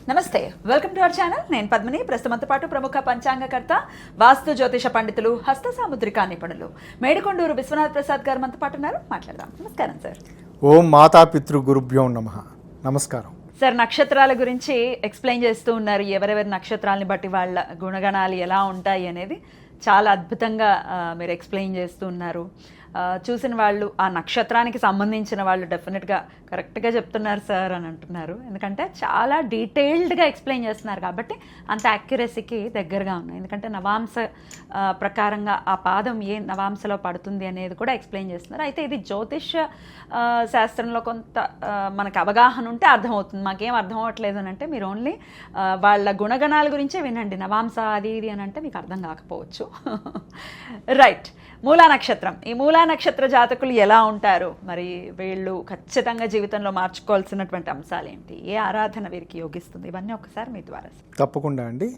నమస్తే, welcome to our channel. నేను పద్మిని. ప్రస్తుతంతో పాటు ప్రముఖ పంచాంగకర్త, వాస్తు జ్యోతిష పండితులు, హస్త సాముద్రికా నిపుణులు మేడికొండూరు విశ్వనాథ్ ప్రసాద్ గారు మనతో పాటు ఉన్నారు. మాట్లాడదాం. నమస్కారం సార్. ఓం మాతాపితృ గురుభ్యో నమః. నమస్కారం సార్. నక్షత్రాల గురించి ఎక్స్ప్లెయిన్ చేస్తూ ఉన్నారు. ఎవరెవరి నక్షత్రాలని బట్టి వాళ్ళ గుణగణాలు ఎలా ఉంటాయి అనేది చాలా అద్భుతంగా మీరు ఎక్స్ప్లెయిన్ చేస్తూ ఉన్నారు. చూసిన వాళ్ళు, ఆ నక్షత్రానికి సంబంధించిన వాళ్ళు డెఫినెట్గా కరెక్ట్గా చెప్తున్నారు సార్ అని అంటున్నారు. ఎందుకంటే చాలా డీటెయిల్డ్గా ఎక్స్ప్లెయిన్ చేస్తున్నారు కాబట్టి అంత యాక్యురసీకి దగ్గరగా ఉన్నాయి. ఎందుకంటే నవాంశ ప్రకారంగా ఆ పాదం ఏ నవాంశలో పడుతుంది అనేది కూడా ఎక్స్ప్లెయిన్ చేస్తున్నారు. అయితే ఇది జ్యోతిష శాస్త్రంలో కొంత మనకు అవగాహన ఉంటే అర్థమవుతుంది. మాకేం అర్థం అవ్వట్లేదు అని అంటే మీరు ఓన్లీ వాళ్ళ గుణగణాల గురించే వినండి. నవాంశ అది ఇది అని అంటే మీకు అర్థం కాకపోవచ్చు. రైట్. మూలా నక్షత్రం. ఈ మూలా నక్షత్ర జాతకులు ఎలా ఉంటారు, మరి వీళ్ళు ఖచ్చితంగా జీవితంలో మార్చుకోవాల్సినటువంటి అంశాలు ఏంటి, ఏ ఆరాధన వీరికి యోగిస్తుంది, ఇవన్నీ ఒకసారి మీ ద్వారా. తప్పకుండా అండి.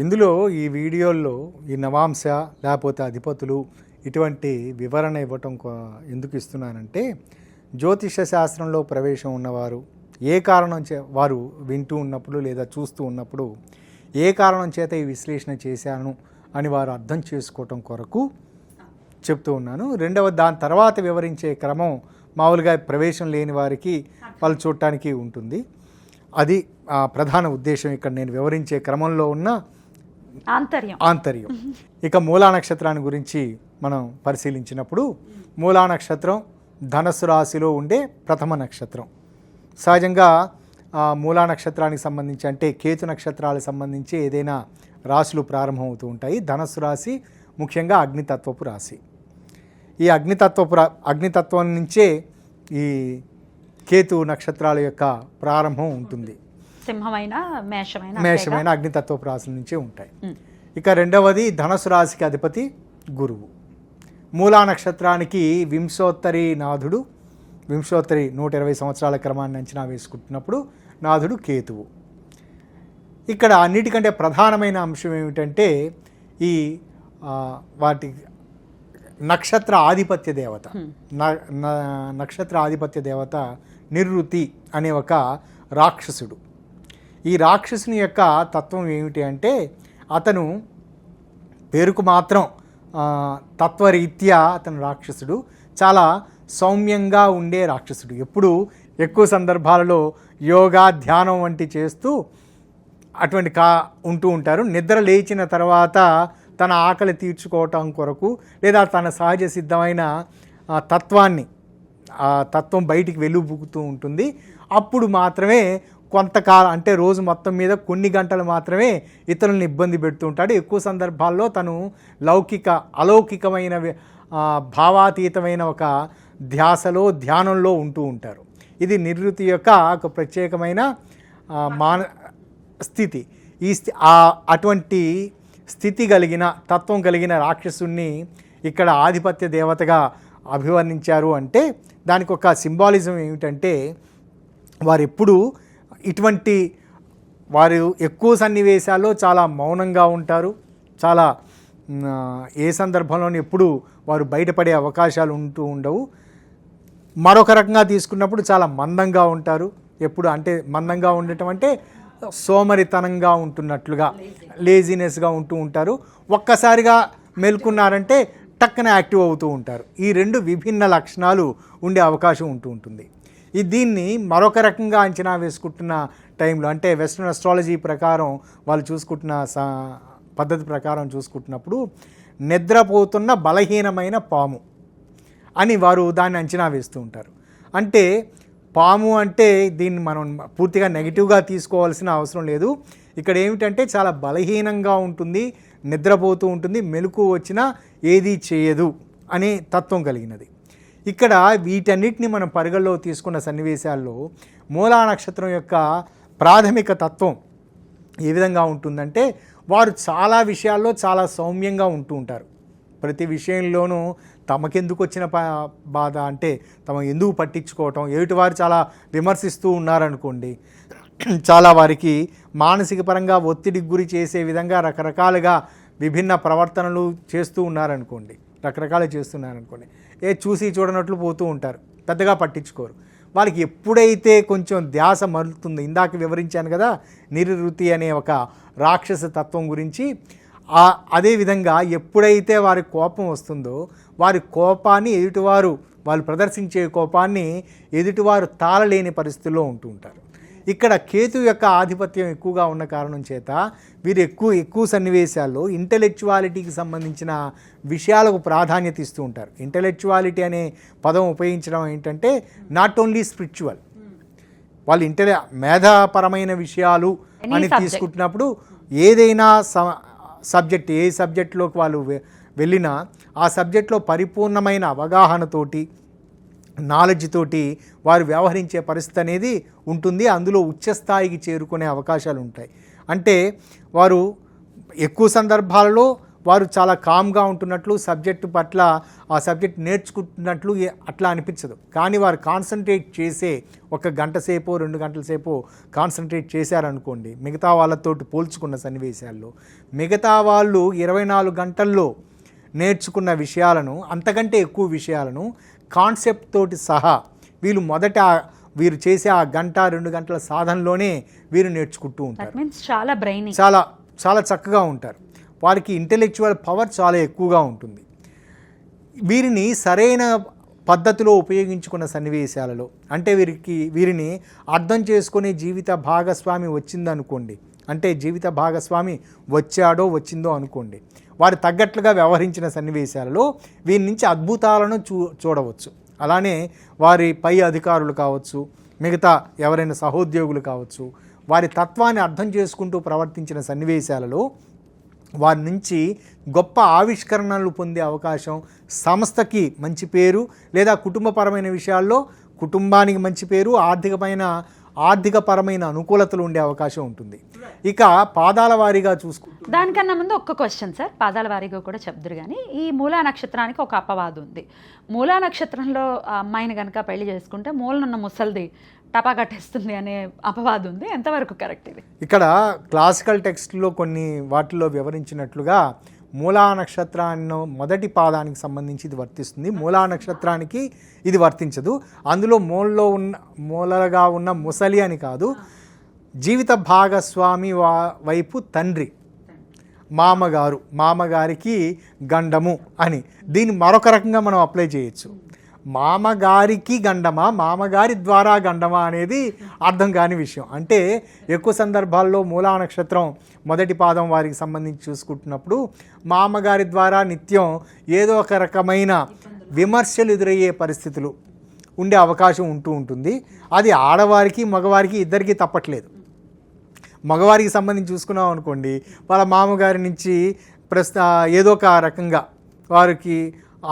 ఇందులో ఈ వీడియోల్లో ఈ నవాంశ లేకపోతే అధిపతులు ఇటువంటి వివరణ ఇవ్వటం ఎందుకు ఇస్తున్నానంటే, జ్యోతిష శాస్త్రంలో ప్రవేశం ఉన్నవారు ఏ కారణం వారు వింటూ ఉన్నప్పుడు లేదా చూస్తూ ఉన్నప్పుడు ఏ కారణం చేత ఈ విశ్లేషణ చేశాను అని వారు అర్థం చేసుకోవటం కొరకు చెప్తూ ఉన్నాను. దాని తర్వాత వివరించే క్రమం మామూలుగా ప్రవేశం లేని వారికి వాళ్ళు చూడటానికి ఉంటుంది. అది ప్రధాన ఉద్దేశం ఇక్కడ నేను వివరించే క్రమంలో ఉన్న ఆంతర్యం. ఇక మూలా నక్షత్రాన్ని గురించి మనం పరిశీలించినప్పుడు, మూలా నక్షత్రం ధనస్సు రాశిలో ఉండే ప్రథమ నక్షత్రం. సహజంగా మూలా నక్షత్రానికి సంబంధించి అంటే కేతు నక్షత్రాలకు సంబంధించి ఏదైనా రాశులు ప్రారంభమవుతూ ఉంటాయి. ధనస్సు రాశి ముఖ్యంగా అగ్నితత్వపు రాశి. ఈ అగ్నితత్వం నుంచే ఈ కేతు నక్షత్రాల యొక్క ప్రారంభం ఉంటుంది. మేషమైన అగ్నితత్వపు రాశుల నుంచే ఉంటాయి. ఇక రెండవది ధనస్సు రాశికి అధిపతి గురువు. మూలా నక్షత్రానికి వింశోత్తరి నాథుడు, వింశోత్తరి 120 సంవత్సరాల క్రమాన్ని అంచనా వేసుకుంటున్నప్పుడు నాథుడు కేతువు. ఇక్కడ అన్నిటికంటే ప్రధానమైన అంశం ఏమిటంటే ఈ వాటి నక్షత్ర ఆధిపత్య దేవత. నక్షత్ర ఆధిపత్య దేవత నివృత్తి అనే ఒక రాక్షసుడు. ఈ రాక్షసుని యొక్క తత్వం ఏమిటి అంటే, అతను పేరుకు మాత్రం తత్వరీత్యా అతను రాక్షసుడు, చాలా సౌమ్యంగా ఉండే రాక్షసుడు. ఎప్పుడు ఎక్కువ సందర్భాలలో యోగా ధ్యానం వంటి చేస్తూ అటువంటి ఉంటూ ఉంటారు. నిద్ర లేచిన తర్వాత తన ఆకలి తీర్చుకోవటం కొరకు లేదా తన సహజ సిద్ధమైన తత్వం బయటికి వెలుబుకుతూ ఉంటుంది. అప్పుడు మాత్రమే కొంతకాలం, అంటే రోజు మొత్తం మీద కొన్ని గంటలు మాత్రమే ఇతరులను ఇబ్బంది పెడుతూ ఉంటాడు. ఎక్కువ సందర్భాల్లో తను అలౌకికమైన భావాతీతమైన ఒక ధ్యానంలో ఉంటూ ఉంటారు. ఇది నివృత్తి యొక్క ఒక ప్రత్యేకమైన స్థితి. అటువంటి స్థితి కలిగిన తత్వం కలిగిన రాక్షసుణ్ణి ఇక్కడ ఆధిపత్య దేవతగా అభివర్ణించారు. అంటే దానికి ఒక సింబాలిజం ఏమిటంటే, వారు ఎక్కువ సన్నివేశాల్లో చాలా మౌనంగా ఉంటారు. చాలా ఏ సందర్భంలోనూ ఎప్పుడు వారు బయటపడే అవకాశాలు ఉండవు. మరొక రకంగా తీసుకున్నప్పుడు చాలా మందంగా ఉంటారు. ఎప్పుడు అంటే మందంగా ఉండటం అంటే సోమరితనంగా ఉంటున్నట్లుగా, లేజినెస్గా ఉంటూ ఉంటారు. ఒక్కసారిగా మేల్కొన్నారంటే టక్కన యాక్టివ్ అవుతూ ఉంటారు. ఈ రెండు విభిన్న లక్షణాలు ఉండే అవకాశం ఉంటుంది. దీన్ని మరొక రకంగా అంచనా వేసుకుంటున్న టైంలో, అంటే వెస్ట్రన్ అస్ట్రాలజీ ప్రకారం వాళ్ళు చూసుకుంటున్న పద్ధతి ప్రకారం చూసుకుంటున్నప్పుడు, నిద్రపోతున్న బలహీనమైన పాము అని వారు దాన్ని అంచనా వేస్తూ ఉంటారు. అంటే పాము అంటే దీన్ని మనం పూర్తిగా నెగిటివ్గా తీసుకోవాల్సిన అవసరం లేదు. ఇక్కడ ఏమిటంటే చాలా బలహీనంగా ఉంటుంది, నిద్రపోతూ ఉంటుంది, మెలకు వచ్చినా ఏదీ చేయదు అనే తత్వం కలిగినది. ఇక్కడ వీటన్నిటిని మనం పరిగణలో తీసుకున్న సన్నివేశాల్లో మూలా నక్షత్రం యొక్క ప్రాథమిక తత్వం ఏ విధంగా ఉంటుందంటే, వారు చాలా విషయాల్లో చాలా సౌమ్యంగా ఉంటూ ఉంటారు. ప్రతి విషయంలోనూ తమకెందుకు వచ్చిన బాధ అంటే తమ ఎందుకు పట్టించుకోవటం, ఎదుటివారు చాలా విమర్శిస్తూ ఉన్నారనుకోండి, చాలా వారికి మానసిక పరంగా ఒత్తిడికి గురి చేసే విధంగా రకరకాలుగా విభిన్న ప్రవర్తనలు చేస్తున్నారనుకోండి, చూసి చూడనట్లు పోతూ ఉంటారు, పెద్దగా పట్టించుకోరు. వాళ్ళకి ఎప్పుడైతే కొంచెం ధ్యాస మరులుతుందో, ఇందాక వివరించాను కదా నిరుతి అనే ఒక రాక్షస తత్వం గురించి, అదేవిధంగా ఎప్పుడైతే వారి కోపం వస్తుందో వారి కోపాన్ని వాళ్ళు ప్రదర్శించే కోపాన్ని ఎదుటివారు తాళలేని పరిస్థితుల్లో ఉంటూ ఉంటారు. ఇక్కడ కేతు యొక్క ఆధిపత్యం ఎక్కువగా ఉన్న కారణం చేత వీరు ఎక్కువ సన్నివేశాల్లో ఇంటెలెక్చువాలిటీకి సంబంధించిన విషయాలకు ప్రాధాన్యత ఇస్తూ ఉంటారు. ఇంటెలెక్చువాలిటీ అనే పదం ఉపయోగించడం ఏంటంటే నాట్ ఓన్లీ స్పిరిచువల్, వాళ్ళు మేధాపరమైన విషయాలు అని తీసుకుంటున్నప్పుడు ఏదైనా సబ్జెక్ట్, ఏ సబ్జెక్టులోకి వాళ్ళు వెళ్ళినా ఆ సబ్జెక్ట్లో పరిపూర్ణమైన అవగాహనతోటి, నాలెడ్జ్ తోటి వారు వ్యవహరించే పరిస్థితి అనేది ఉంటుంది. అందులో ఉచ్చస్థాయికి చేరుకునే అవకాశాలు ఉంటాయి. అంటే వారు ఎక్కువ సందర్భాలలో వారు చాలా కామ్గా ఉంటున్నట్లు, సబ్జెక్టు పట్ల ఆ సబ్జెక్ట్ నేర్చుకుంటున్నట్లు అట్లా అనిపించదు. కానీ వారు కాన్సన్ట్రేట్ చేసే 1 గంట సేపో 2 గంటల సేపో కాన్సన్ట్రేట్ చేశారనుకోండి, మిగతా వాళ్ళతో పోల్చుకున్న సన్నివేశాల్లో మిగతా వాళ్ళు 24 గంటల్లో నేర్చుకున్న విషయాలను, అంతకంటే ఎక్కువ విషయాలను కాన్సెప్ట్ తోటి సహా వీరు చేసే ఆ 1-2 గంటల సాధనలోనే వీరు నేర్చుకుంటూ ఉంటారు. చాలా చాలా చక్కగా ఉంటారు. వారికి ఇంటెలెక్చువల్ పవర్ చాలా ఎక్కువగా ఉంటుంది. వీరిని సరైన పద్ధతిలో ఉపయోగించుకున్న సన్నివేశాలలో, అంటే వీరిని అర్థం చేసుకునే జీవిత భాగస్వామి వచ్చిందనుకోండి, అంటే జీవిత భాగస్వామి వచ్చిందో అనుకోండి, వారు తగ్గట్లుగా వ్యవహరించిన సన్నివేశాలలో వీరి నుంచి అద్భుతాలను చూడవచ్చు. అలానే వారి పై అధికారులు కావచ్చు, మిగతా ఎవరైనా సహోద్యోగులు కావచ్చు, వారి తత్వాన్ని అర్థం చేసుకుంటూ ప్రవర్తించిన సన్నివేశాలలో వారి నుంచి గొప్ప ఆవిష్కరణలు పొందే అవకాశం, సంస్థకి మంచి పేరు, లేదా కుటుంబపరమైన విషయాల్లో కుటుంబానికి మంచి పేరు, ఆర్థికపరమైన అనుకూలతలు ఉండే అవకాశం ఉంటుంది. ఇక పాదాల వారీగా దానికన్నా ముందు ఒక్క క్వశ్చన్ సార్, పాదాల వారీగా కూడా చెప్దురు కానీ, ఈ మూలా నక్షత్రానికి ఒక అపవాదు ఉంది. మూలా నక్షత్రంలో అమ్మాయిని కనుక పెళ్లి చేసుకుంటే మూలనున్న ముసల్ది టపా కట్టేస్తుంది అనే అపవాదు ఉంది. ఎంతవరకు కరెక్ట్ ఇది? ఇక్కడ క్లాసికల్ టెక్స్ట్లో కొన్ని వాటిల్లో వివరించినట్లుగా మూలా నక్షత్రాన్ని మొదటి పాదానికి సంబంధించి ఇది వర్తిస్తుంది, మూలా నక్షత్రానికి ఇది వర్తించదు. అందులో మూలగా ఉన్న ముసలి అని కాదు, జీవిత భాగస్వామి వైపు తండ్రి, మామగారికి గండము అని దీన్ని మరొక రకంగా మనం అప్లై చేయొచ్చు. మామగారికి గండమా, మామగారి ద్వారా గండమా అనేది అర్థం కాని విషయం. అంటే ఎక్కువ సందర్భాల్లో మూలా నక్షత్రం మొదటి పాదం వారికి సంబంధించి చూసుకుంటున్నప్పుడు మామగారి ద్వారా నిత్యం ఏదో ఒక రకమైన విమర్శలు ఎదురయ్యే పరిస్థితులు ఉండే అవకాశం ఉంటుంది. అది ఆడవారికి మగవారికి ఇద్దరికీ తప్పట్లేదు. మగవారికి సంబంధించి చూసుకున్నాం అనుకోండి, వాళ్ళ మామగారి నుంచి ఏదో ఒక రకంగా వారికి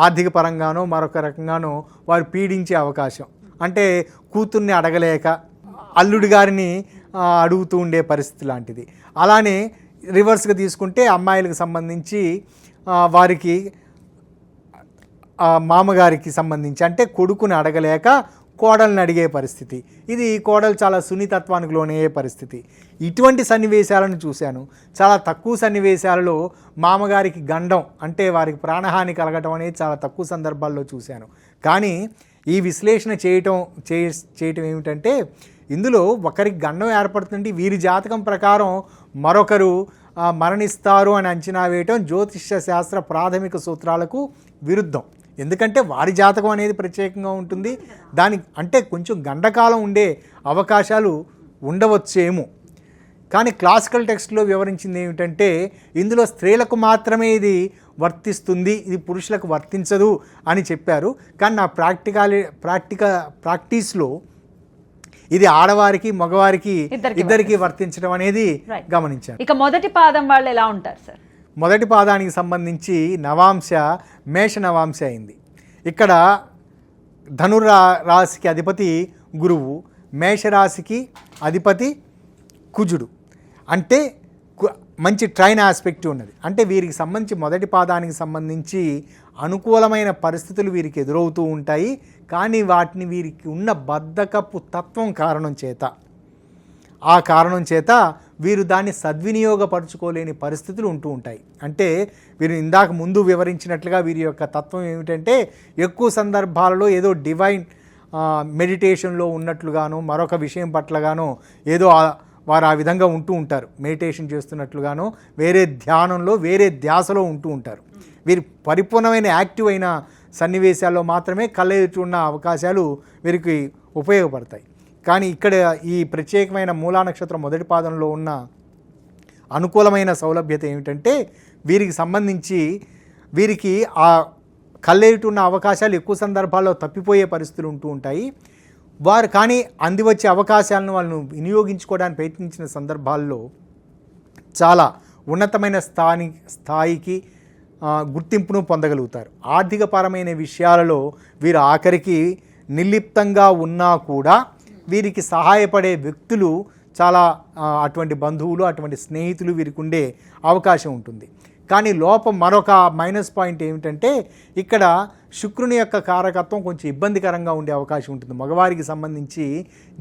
ఆర్థిక పరంగానో మరొక రకంగానో వారు పీడించే అవకాశం, అంటే కూతుర్ని అడగలేక అల్లుడి గారిని అడుగుతూ ఉండే పరిస్థితి లాంటిది. అలానే రివర్స్గా తీసుకుంటే అమ్మాయిలకు సంబంధించి వారికి మామగారికి సంబంధించి అంటే కొడుకుని అడగలేక కోడల్ని అడిగే పరిస్థితి. ఇది కోడలు చాలా సున్నితత్వానికి లోనయ్యే పరిస్థితి. ఇటువంటి సన్నివేశాలను చూశాను. చాలా తక్కువ సన్నివేశాలలో మామగారికి గండం అంటే వారికి ప్రాణహాని కలగటం అనేది చాలా తక్కువ సందర్భాల్లో చూశాను. కానీ ఈ విశ్లేషణ చేయటం ఏమిటంటే, ఇందులో ఒకరికి గండం ఏర్పడుతుంటే వీరి జాతకం ప్రకారం మరొకరు మరణిస్తారు అని అంచనా వేయటం జ్యోతిష్య శాస్త్ర ప్రాథమిక సూత్రాలకు విరుద్ధం. ఎందుకంటే వారి జాతకం అనేది ప్రత్యేకంగా ఉంటుంది. దానికి అంటే కొంచెం గండకాలం ఉండే అవకాశాలు ఉండవచ్చేమో. కానీ క్లాసికల్ టెక్స్ట్లో వివరించింది ఏమిటంటే, ఇందులో స్త్రీలకు మాత్రమే ఇది వర్తిస్తుంది, ఇది పురుషులకు వర్తించదు అని చెప్పారు. కానీ నా ప్రాక్టీస్లో ఇది ఆడవారికి మగవారికి ఇద్దరికి వర్తించడం అనేది గమనించాను. ఇక మొదటి పాదం వాళ్ళు ఎలా ఉంటారు సార్? మొదటి పాదానికి సంబంధించి నవాంశ మేష నవాంశ అయింది. ఇక్కడ రాశికి అధిపతి గురువు, మేషరాశికి అధిపతి కుజుడు. అంటే మంచి ట్రైన్ ఆస్పెక్ట్ ఉన్నది. అంటే వీరికి సంబంధించి మొదటి పాదానికి సంబంధించి అనుకూలమైన పరిస్థితులు వీరికి ఎదురవుతూ ఉంటాయి. కానీ వాటిని వీరికి ఉన్న బద్ధకపు తత్వం కారణం చేత వీరు దాన్ని సద్వినియోగపరచుకోలేని పరిస్థితులు ఉంటూ ఉంటాయి. అంటే వీరు ఇందాక ముందు వివరించినట్లుగా వీరి యొక్క తత్వం ఏమిటంటే, ఎక్కువ సందర్భాలలో ఏదో డివైన్ మెడిటేషన్లో ఉన్నట్లుగాను మరొక విషయం పట్లగానో ఏదో వారు ఆ విధంగా ఉంటూ ఉంటారు. మెడిటేషన్ చేస్తున్నట్లుగానో వేరే ధ్యానంలో వేరే ధ్యాసలో ఉంటూ ఉంటారు. వీరి పరిపూర్ణమైన యాక్టివ్ అయిన సన్నివేశాల్లో మాత్రమే కళ్ళ ఎదుట ఉన్న అవకాశాలు వీరికి ఉపయోగపడతాయి. కానీ ఇక్కడ ఈ ప్రత్యేకమైన మూలా నక్షత్రం మొదటి పాదంలో ఉన్న అనుకూలమైన సౌలభ్యత ఏమిటంటే వీరికి సంబంధించి వీరికి ఆ కళ్ళెదుట ఉన్న అవకాశాలు ఎక్కువ సందర్భాల్లో తప్పిపోయే పరిస్థితులు ఉంటూ ఉంటాయి. వారు కానీ అందివచ్చే అవకాశాలను వాళ్ళను వినియోగించుకోవడానికి ప్రయత్నించిన సందర్భాల్లో చాలా ఉన్నతమైన స్థాయికి గుర్తింపును పొందగలుగుతారు. ఆర్థికపరమైన విషయాలలో వీరు ఆఖరికి నిర్లిప్తంగా ఉన్నా కూడా వీరికి సహాయపడే వ్యక్తులు చాలా అటువంటి బంధువులు అటువంటి స్నేహితులు వీరికి ఉండే అవకాశం ఉంటుంది. కానీ మరొక మైనస్ పాయింట్ ఏమిటంటే ఇక్కడ శుక్రుని యొక్క కారకత్వం కొంచెం ఇబ్బందికరంగా ఉండే అవకాశం ఉంటుంది. మగవారికి సంబంధించి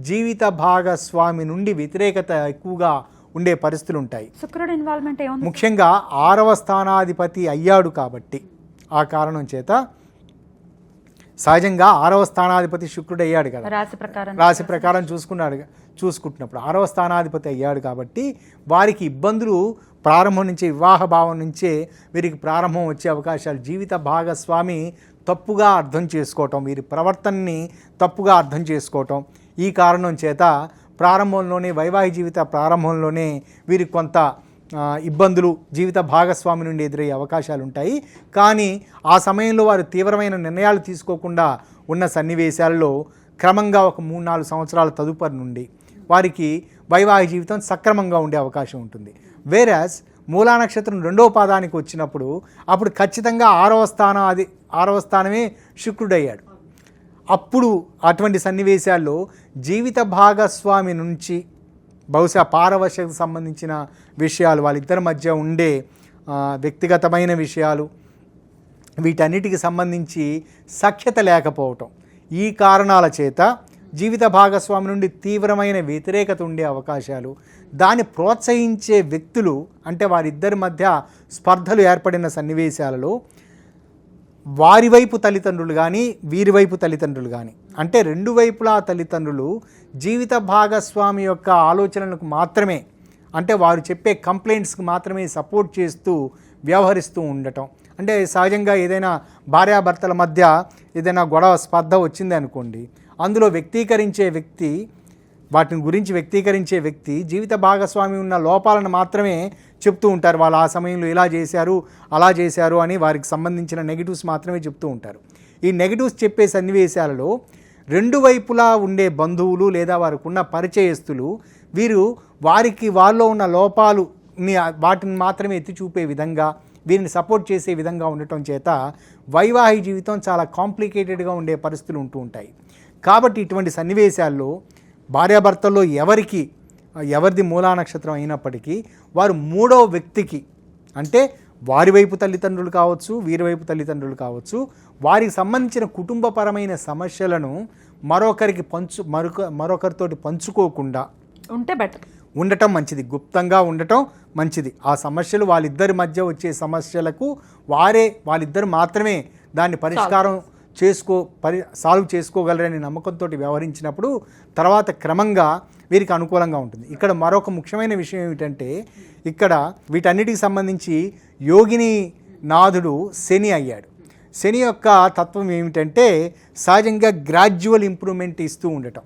జీవిత భాగస్వామి నుండి వ్యతిరేకత ఎక్కువగా ఉండే పరిస్థితులు ఉంటాయి. శుక్రుడు ఇన్వాల్వ్మెంట్ ఏముంది? ముఖ్యంగా 6వ స్థానాధిపతి అయ్యాడు కాబట్టి ఆ కారణం చేత సహజంగా 6వ స్థానాధిపతి శుక్రుడు అయ్యాడు కదా, రాశి ప్రకారం చూసుకుంటున్నప్పుడు 6వ స్థానాధిపతి అయ్యాడు కాబట్టి వారికి ఇబ్బందులు ప్రారంభం నుంచే వివాహ భావం నుంచే వీరికి ప్రారంభం వచ్చే అవకాశాలు. జీవిత భాగస్వామి తప్పుగా అర్థం చేసుకోవటం, వీరి ప్రవర్తనని తప్పుగా అర్థం చేసుకోవటం, ఈ కారణం చేత ప్రారంభంలోనే వైవాహిక జీవిత ప్రారంభంలోనే వీరికి కొంత ఇబ్బందులు జీవిత భాగస్వామి నుండి ఎదురయ్యే అవకాశాలు ఉంటాయి. కానీ ఆ సమయంలో వారు తీవ్రమైన నిర్ణయాలు తీసుకోకుండా ఉన్న సన్నివేశాల్లో క్రమంగా ఒక 3-4 సంవత్సరాల తదుపరి నుండి వారికి వైవాహిక జీవితం సక్రమంగా ఉండే అవకాశం ఉంటుంది. వేరాస్ మూలా నక్షత్రం 2వ పాదానికి వచ్చినప్పుడు అప్పుడు ఖచ్చితంగా 6వ స్థానమే శుక్రుడయ్యాడు. అప్పుడు అటువంటి సన్నివేశాల్లో జీవిత భాగస్వామి నుంచి బహుశా పారవశ్యతకు సంబంధించిన విషయాలు, వాళ్ళిద్దరి మధ్య ఉండే వ్యక్తిగతమైన విషయాలు, వీటన్నిటికి సంబంధించి సఖ్యత లేకపోవటం, ఈ కారణాల చేత జీవిత భాగస్వామి నుండి తీవ్రమైన వ్యతిరేకత ఉండే అవకాశాలు, దాన్ని ప్రోత్సహించే వ్యక్తులు అంటే వారిద్దరి మధ్య స్పర్ధలు ఏర్పడిన సన్నివేశాలలో వారి వైపు తల్లిదండ్రులు కానీ వీరి వైపు తల్లిదండ్రులు కానీ అంటే రెండు వైపులా తల్లిదండ్రులు జీవిత భాగస్వామి యొక్క ఆలోచనలకు మాత్రమే అంటే వారు చెప్పే కంప్లైంట్స్కి మాత్రమే సపోర్ట్ చేస్తూ వ్యవహరిస్తూ ఉండటం. అంటే సహజంగా ఏదైనా భార్యాభర్తల మధ్య ఏదైనా గొడవ స్పర్ధ వచ్చింది అనుకోండి, అందులో వాటిని గురించి వ్యక్తీకరించే వ్యక్తి జీవిత భాగస్వామి ఉన్న లోపాలను మాత్రమే చెప్తూ ఉంటారు. వాళ్ళు ఆ సమయంలో ఇలా చేశారు అలా చేశారు అని వారికి సంబంధించిన నెగిటివ్స్ మాత్రమే చెప్తూ ఉంటారు. ఈ నెగిటివ్స్ చెప్పే సన్నివేశాలలో రెండు వైపులా ఉండే బంధువులు లేదా వారికి ఉన్న పరిచయస్తులు వీరు వారిలో ఉన్న లోపాలుని వాటిని మాత్రమే ఎత్తి చూపే విధంగా వీరిని సపోర్ట్ చేసే విధంగా ఉండటం చేత వైవాహిక జీవితం చాలా కాంప్లికేటెడ్గా ఉండే పరిస్థితులు ఉంటూ ఉంటాయి. కాబట్టి ఇటువంటి సన్నివేశాల్లో భార్యాభర్తల్లో ఎవరిది మూలా నక్షత్రం అయినప్పటికీ వారు మూడో వ్యక్తికి అంటే వారి వైపు తల్లిదండ్రులు కావచ్చు వీరి వైపు తల్లిదండ్రులు కావచ్చు వారికి సంబంధించిన కుటుంబపరమైన సమస్యలను మరొకరితోటి పంచుకోకుండా ఉంటే బెటర్, ఉండటం మంచిది, గుప్తంగా ఉండటం మంచిది. ఆ సమస్యలు వాళ్ళిద్దరి మధ్య వచ్చే సమస్యలకు వాళ్ళిద్దరు మాత్రమే దాన్ని సాల్వ్ చేసుకోగలరని నమ్మకంతో వ్యవహరించినప్పుడు తర్వాత క్రమంగా వీరికి అనుకూలంగా ఉంటుంది. ఇక్కడ మరొక ముఖ్యమైన విషయం ఏమిటంటే ఇక్కడ వీటన్నిటికి సంబంధించి యోగిని నాథుడు శని అయ్యాడు. శని యొక్క తత్వం ఏమిటంటే సహజంగా గ్రాడ్యువల్ ఇంప్రూవ్మెంట్ ఇస్తూ ఉండటం,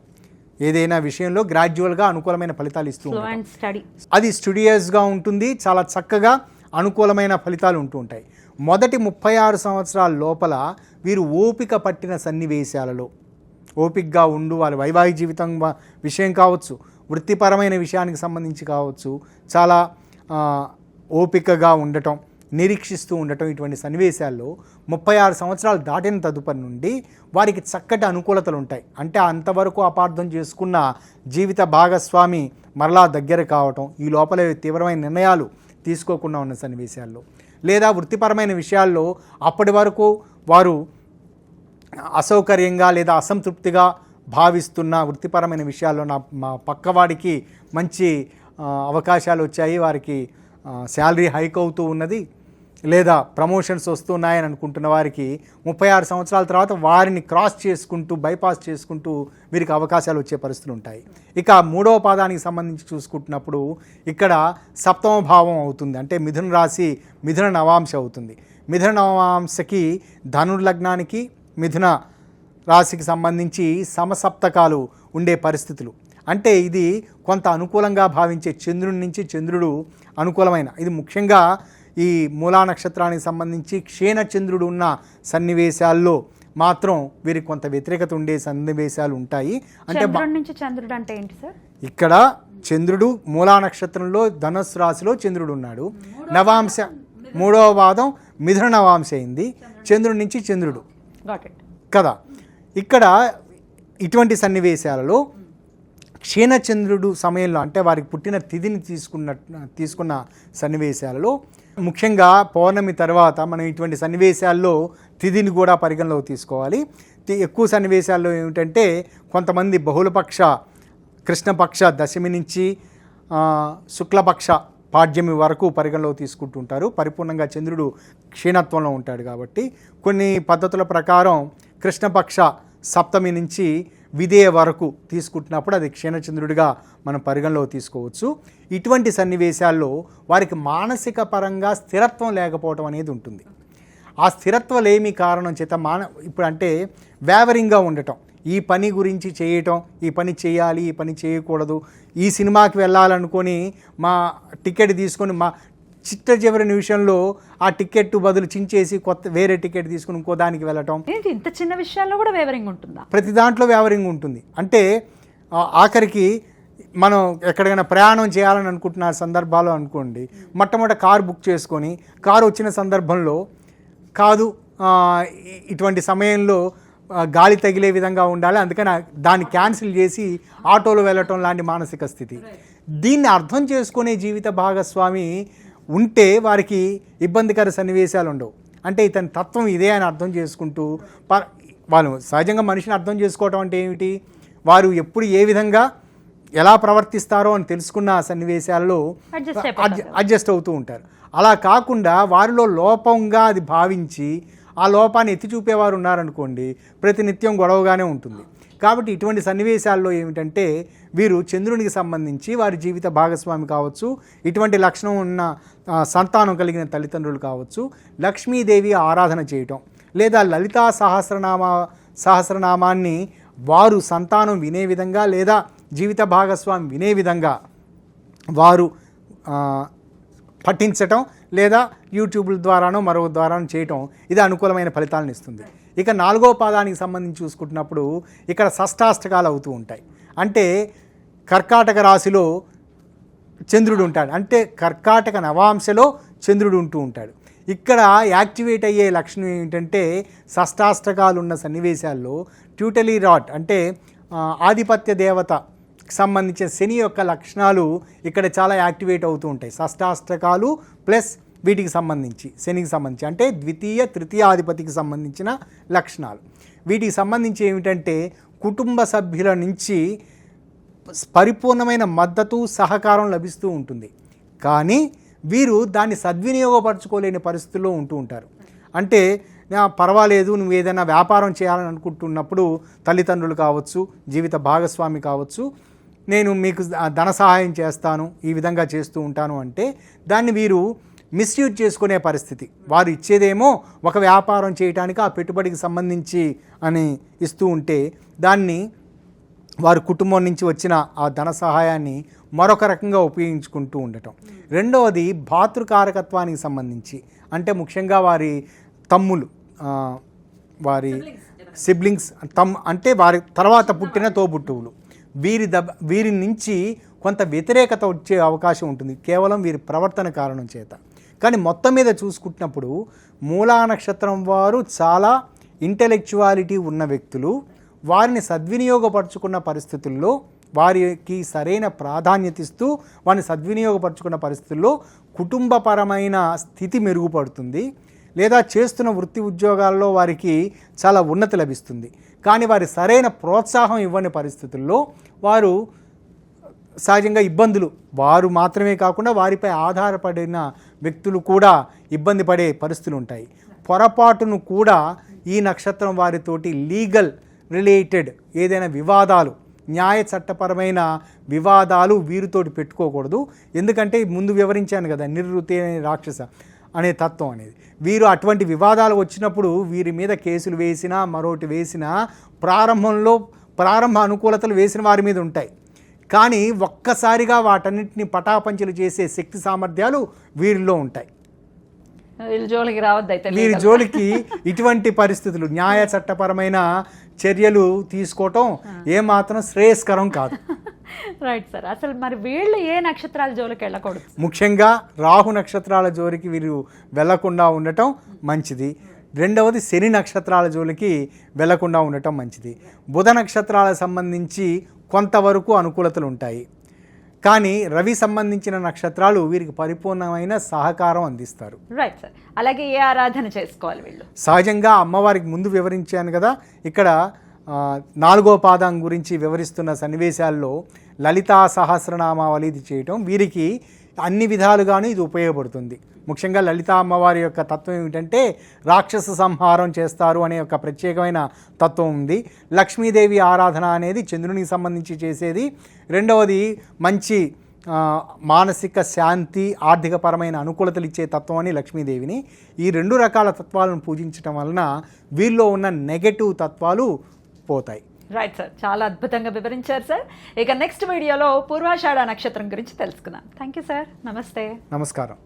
ఏదైనా విషయంలో గ్రాడ్యువల్గా అనుకూలమైన ఫలితాలు ఇస్తూ ఉంటాయి. అది స్టూడియస్గా ఉంటుంది, చాలా చక్కగా అనుకూలమైన ఫలితాలు ఉంటూ ఉంటాయి. మొదటి 36 సంవత్సరాల లోపల వీరు ఓపిక పట్టిన సన్నివేశాలలో ఓపికగా ఉండు వారి వైవాహిక జీవితం విషయం కావచ్చు, వృత్తిపరమైన విషయానికి సంబంధించి కావచ్చు, చాలా ఓపికగా ఉండటం, నిరీక్షిస్తూ ఉండటం, ఇటువంటి సన్నివేశాల్లో 36 సంవత్సరాలు దాటిన తదుపరి నుండి వారికి చక్కటి అనుకూలతలు ఉంటాయి. అంటే అంతవరకు అపార్థం చేసుకున్న జీవిత భాగస్వామి మరలా దగ్గర కావటం, ఈ లోపల తీవ్రమైన నిర్ణయాలు తీసుకోకుండా ఉన్న సన్నివేశాల్లో లేదా వృత్తిపరమైన విషయాల్లో అప్పటి వరకు వారు అసౌకర్యంగా లేదా అసంతృప్తిగా భావిస్తున్న వృత్తిపరమైన విషయాల్లో మా పక్కవాడికి మంచి అవకాశాలు వచ్చాయి, వారికి శాలరీ హైక్ అవుతూ ఉన్నది, లేదా ప్రమోషన్స్ వస్తున్నాయని అనుకుంటున్న వారికి 36 సంవత్సరాల తర్వాత వారిని క్రాస్ చేసుకుంటూ బైపాస్ చేసుకుంటూ వీరికి అవకాశాలు వచ్చే పరిస్థితులు ఉంటాయి. ఇక మూడవ పాదానికి సంబంధించి చూసుకుంటున్నప్పుడు ఇక్కడ సప్తమ భావం అవుతుంది, అంటే మిథున రాశి మిథున నవాంశ అవుతుంది. మిథున నవాంశకి ధనుర్లగ్నానికి మిథున రాశికి సంబంధించి సమసప్తకాలు ఉండే పరిస్థితులు. అంటే ఇది కొంత అనుకూలంగా భావించే చంద్రుడి నుంచి చంద్రుడు అనుకూలమైన, ఇది ముఖ్యంగా ఈ మూలా నక్షత్రానికి సంబంధించి క్షీణ చంద్రుడు ఉన్న సన్నివేశాల్లో మాత్రం వీరికి కొంత వ్యతిరేకత ఉండే సన్నివేశాలు ఉంటాయి. అంటే చంద్రుడి నుంచి చంద్రుడు అంటే ఏంటి సార్? ఇక్కడ చంద్రుడు మూలా నక్షత్రంలో ధనుస్సు రాశిలో చంద్రుడు ఉన్నాడు. నవాంశ మూడవ పాదం మిథున నవాంశ అయింది, చంద్రుడి నుంచి చంద్రుడు కదా. ఇక్కడ ఇటువంటి సన్నివేశాలలో క్షీణచంద్రుడు సమయంలో, అంటే వారికి పుట్టిన తిథిని తీసుకున్న సన్నివేశాలలో, ముఖ్యంగా పౌర్ణమి తర్వాత మనం ఇటువంటి సన్నివేశాల్లో తిథిని కూడా పరిగణలోకి తీసుకోవాలి. ఎక్కువ సన్నివేశాల్లో ఏమిటంటే కొంతమంది బహుళపక్ష కృష్ణపక్ష దశమి నుంచి శుక్లపక్ష పాడ్యమి వరకు పరిగణలోకి తీసుకుంటుంటారు. పరిపూర్ణంగా చంద్రుడు క్షీణత్వంలో ఉంటాడు కాబట్టి కొన్ని పద్ధతుల ప్రకారం కృష్ణపక్ష సప్తమి నుంచి విదేయ వరకు తీసుకుంటున్నప్పుడు అది క్షీణచంద్రుడిగా మనం పరిగణలోకి తీసుకోవచ్చు. ఇటువంటి సన్నివేశాల్లో వారికి మానసిక పరంగా స్థిరత్వం లేకపోవడం అనేది ఉంటుంది. ఆ స్థిరత్వం లేమి కారణం చేత ఇప్పుడు అంటే వేవరింగ్గా ఉండటం, ఈ పని గురించి చేయటం, ఈ పని చేయాలి, ఈ పని చేయకూడదు, ఈ సినిమాకి వెళ్ళాలనుకొని మా టికెట్ తీసుకొని మా చిట్ట చివరి నిమిషంలో ఆ టికెట్ బదులు చించేసి వేరే టికెట్ తీసుకుని ఇంకో దానికి వెళ్ళటం. ఇంత చిన్న విషయాల్లో కూడా వేవరింగ్ ఉంటుందా? ప్రతి దాంట్లో వేవరింగ్ ఉంటుంది. అంటే ఆఖరికి మనం ఎక్కడికైనా ప్రయాణం చేయాలని అనుకుంటున్న సందర్భాలు అనుకోండి, మొట్టమొదటి కారు బుక్ చేసుకొని కారు వచ్చిన సందర్భంలో కాదు ఇటువంటి సమయంలో గాలి తగిలే విధంగా ఉండాలి, అందుకని దాన్ని క్యాన్సిల్ చేసి ఆటోలో వెళ్ళటం లాంటి మానసిక స్థితి. దీన్ని అర్థం చేసుకునే జీవిత భాగస్వామి ఉంటే వారికి ఇబ్బందికర సన్నివేశాలు ఉండవు. అంటే ఇతని తత్వం ఇదే అని అర్థం చేసుకుంటూ వాళ్ళు సహజంగా మనిషిని అర్థం చేసుకోవటం అంటే ఏమిటి, వారు ఎప్పుడు ఏ విధంగా ఎలా ప్రవర్తిస్తారో అని తెలుసుకున్న సన్నివేశాల్లో అడ్జస్ట్ అవుతూ ఉంటారు. అలా కాకుండా వారిలో లోపంగా అది భావించి ఆ లోపాన్ని ఎత్తి చూపేవారు ఉన్నారనుకోండి, ప్రతినిత్యం గొడవగానే ఉంటుంది. కాబట్టి ఇటువంటి సన్నివేశాల్లో ఏమిటంటే వీరు చంద్రునికి సంబంధించి వారి జీవిత భాగస్వామి కావచ్చు, ఇటువంటి లక్షణం ఉన్న సంతానం కలిగిన తల్లిదండ్రులు కావచ్చు, లక్ష్మీదేవి ఆరాధన చేయటం, లేదా లలితా సహస్రనామాన్ని వారు సంతానం వినే విధంగా లేదా జీవిత భాగస్వామి వినే విధంగా వారు పఠించటం, లేదా యూట్యూబ్ల ద్వారానో మరో ద్వారానో చేయటం, ఇది అనుకూలమైన ఫలితాలను ఇస్తుంది. ఇక 4వ పాదానికి సంబంధించి చూసుకుంటున్నప్పుడు ఇక్కడ షష్టాష్టకాలు అవుతూ ఉంటాయి. అంటే కర్కాటక రాశిలో చంద్రుడు ఉంటాడు, అంటే కర్కాటక నవాంశలో చంద్రుడు ఉంటూ ఉంటాడు. ఇక్కడ యాక్టివేట్ అయ్యే లక్షణం ఏంటంటే షష్టాష్టకాలు ఉన్న సన్నివేశాల్లో ట్యూటలీ రాట్, అంటే ఆధిపత్య దేవత సంబంధించిన శని యొక్క లక్షణాలు ఇక్కడ చాలా యాక్టివేట్ అవుతూ ఉంటాయి. షష్టాష్టకాలు ప్లస్ వీటికి సంబంధించి శనికి సంబంధించి, అంటే ద్వితీయ తృతీయాధిపతికి సంబంధించిన లక్షణాలు. వీటికి సంబంధించి ఏమిటంటే కుటుంబ సభ్యుల నుంచి పరిపూర్ణమైన మద్దతు సహకారం లభిస్తూ ఉంటుంది, కానీ వీరు దాన్ని సద్వినియోగపరచుకోలేని పరిస్థితుల్లో ఉంటూ ఉంటారు. అంటే పర్వాలేదు, నువ్వు ఏదైనా వ్యాపారం చేయాలని అనుకుంటున్నప్పుడు తల్లిదండ్రులు కావచ్చు, జీవిత భాగస్వామి కావచ్చు, నేను మీకు ధన సహాయం చేస్తాను, ఈ విధంగా చేస్తూ ఉంటాను అంటే దాన్ని వీరు మిస్యూజ్ చేసుకునే పరిస్థితి. వారు ఇచ్చేదేమో ఒక వ్యాపారం చేయడానికి, ఆ పెట్టుబడికి సంబంధించి అని ఇస్తూ ఉంటే దాన్ని వారి కుటుంబం నుంచి వచ్చిన ఆ ధన సహాయాన్ని మరొక రకంగా ఉపయోగించుకుంటూ ఉండటం. రెండవది భాతృకారకత్వానికి సంబంధించి, అంటే ముఖ్యంగా వారి తమ్ములు, వారి సిబ్లింగ్స్, అంటే వారి తర్వాత పుట్టిన తోబుట్టువులు, వీరి నుంచి కొంత వ్యతిరేకత వచ్చే అవకాశం ఉంటుంది కేవలం వీరి ప్రవర్తన కారణం చేత. కానీ మొత్తం మీద చూసుకుంటున్నప్పుడు మూలా నక్షత్రం వారు చాలా ఇంటెలెక్చువాలిటీ ఉన్న వ్యక్తులు. వారిని సద్వినియోగపరచుకున్న పరిస్థితుల్లో, వారికి సరైన ప్రాధాన్యత ఇస్తూ వారిని సద్వినియోగపరచుకున్న పరిస్థితుల్లో కుటుంబపరమైన స్థితి మెరుగుపడుతుంది, లేదా చేస్తున్న వృత్తి ఉద్యోగాల్లో వారికి చాలా ఉన్నతి లభిస్తుంది. కానీ వారి సరైన ప్రోత్సాహం ఇవ్వని పరిస్థితుల్లో వారు సహజంగా ఇబ్బందులు, వారు మాత్రమే కాకుండా వారిపై ఆధారపడిన వ్యక్తులు కూడా ఇబ్బంది పడే పరిస్థితులు ఉంటాయి. పొరపాటును కూడా ఈ నక్షత్రం వారితోటి లీగల్ రిలేటెడ్ ఏదైనా వివాదాలు, న్యాయ చట్టపరమైన వివాదాలు వీరితోటి పెట్టుకోకూడదు. ఎందుకంటే ముందు వివరించాను కదా, నిర్వృతి అనే రాక్షస అనే తత్వం అనేది. వీరు అటువంటి వివాదాలు వచ్చినప్పుడు వీరి మీద కేసులు వేసినా మరొకటి వేసినా ప్రారంభ అనుకూలతలు వేసిన వారి మీద ఉంటాయి. కానీ ఒక్కసారిగా వాటన్నిటిని పటాపంచలు చేసే శక్తి సామర్థ్యాలు వీరిలో ఉంటాయి. వీళ్ళ జోలికి రావద్దు అయితే. వీరి జోలికి ఇటువంటి పరిస్థితులు, న్యాయ చట్టపరమైన చర్యలు తీసుకోవటం ఏమాత్రం శ్రేయస్కరం కాదు. Right sir. అసలు మరి వీళ్ళు ఏ నక్షత్రాల జోలికి వెళ్ళకూడదు? ముఖ్యంగా రాహు నక్షత్రాల జోలికి వీరు వెళ్లకుండా ఉండటం మంచిది. రెండవది శని నక్షత్రాల జోలికి వెళ్లకుండా ఉండటం మంచిది. బుధ నక్షత్రాలకు సంబంధించి కొంతవరకు అనుకూలతలు ఉంటాయి. కానీ రవి సంబంధించిన నక్షత్రాలు వీరికి పరిపూర్ణమైన సహకారం అందిస్తారు. Right sir. అలాగే ఏ ఆరాధన చేసుకోవాలి వీళ్ళు? సహజంగా అమ్మవారికి ముందు వివరించాను కదా, ఇక్కడ 4వ పాదం గురించి వివరిస్తున్న సన్నివేశాల్లో లలితా సహస్రనామావళి ఇది చేయటం వీరికి అన్ని విధాలుగాను ఇది ఉపయోగపడుతుంది. ముఖ్యంగా లలితా అమ్మవారి యొక్క తత్వం ఏమిటంటే రాక్షస సంహారం చేస్తారు అనే ఒక ప్రత్యేకమైన తత్వం ఉంది. లక్ష్మీదేవి ఆరాధన అనేది చంద్రునికి సంబంధించి చేసేది. రెండవది మంచి మానసిక శాంతి, ఆర్థికపరమైన అనుకూలతలు ఇచ్చే తత్వం అని లక్ష్మీదేవిని. ఈ 2 రకాల తత్వాలను పూజించడం వలన వీళ్ళలో ఉన్న నెగటివ్ తత్వాలు పోతాయి. Right sir. చాలా అద్భుతంగా వివరించారు సార్. ఇక నెక్స్ట్ వీడియోలో పూర్వాషాఢ నక్షత్రం గురించి తెలుసుకుందాం. Thank you sir. నమస్తే. నమస్కారం.